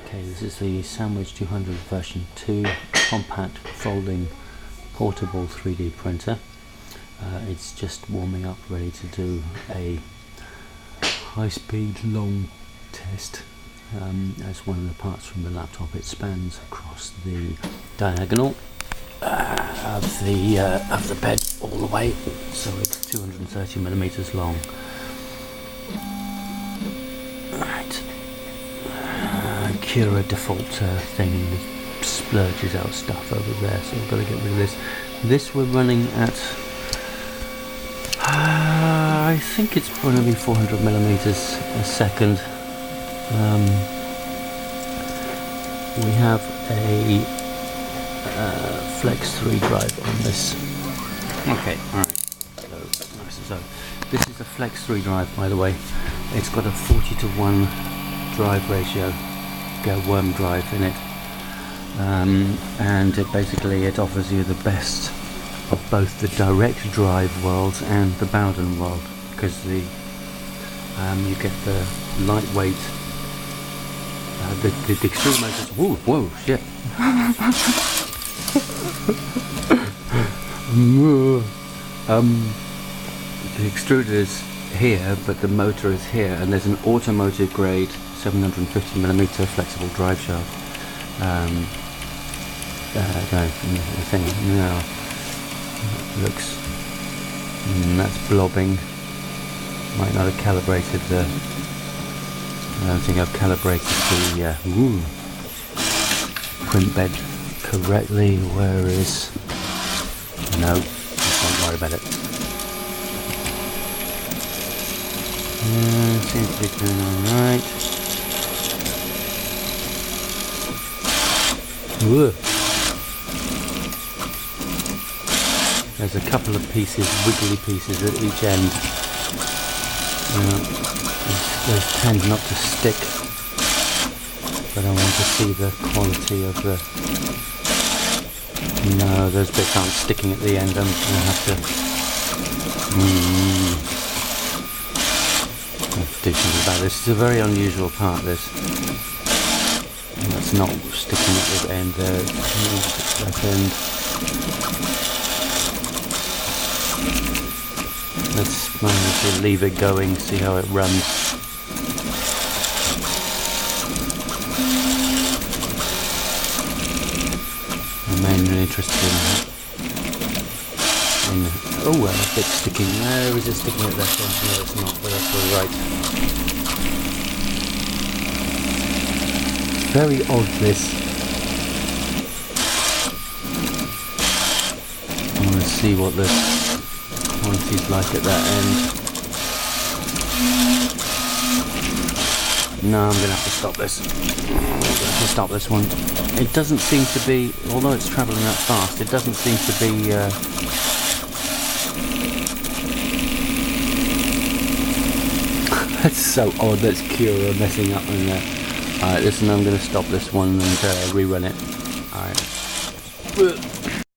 Okay, this is the sandwich200 version 2 compact folding portable 3D printer. It's just warming up, ready to do a high-speed long test. As one of the parts from the laptop, it spans across the diagonal of the bed all the way, so it's 230 millimeters long. Right. Cura default thing splurges out stuff over there, so I've got to get rid of this. This we're running at, I think it's going to be 400 millimeters a second. We have a Flex 3 drive on this. Okay, alright. So this is a Flex 3 drive, by the way. It's got a 40:1 drive ratio, worm drive in it, and basically it offers you the best of both the direct drive world and the Bowden world, because you get the lightweight, the extruder motors. Whoa, shit. The extruder is here, but the motor is here, and there's an automotive grade 750mm flexible drive shaft. Looks, that's blobbing. Might not have calibrated the. I don't think I've calibrated the print bed correctly. Where is? No, don't worry about it. Seems to be doing alright. There's a couple of pieces, wiggly pieces at each end. Those tend not to stick, but I want to see the quality of the. No, those bits aren't sticking at the end. I'm going to have to do something about this. It's a very unusual part, this. And that's not sticking at the end there. That end. Let's manage to leave it going, see how it runs. I'm mainly interested in oh, a bit sticking. Where is it sticking at that end? No, it's not, but that's all right. Very odd, this. I want to see what the quality's like at that end. No, I'm going to have to stop this. I'm going to have to stop this one. It doesn't seem to be, although it's travelling that fast, it doesn't seem to be that's so odd. That's Cura messing up in there. Alright, listen, I'm going to stop this one and rerun it. Alright.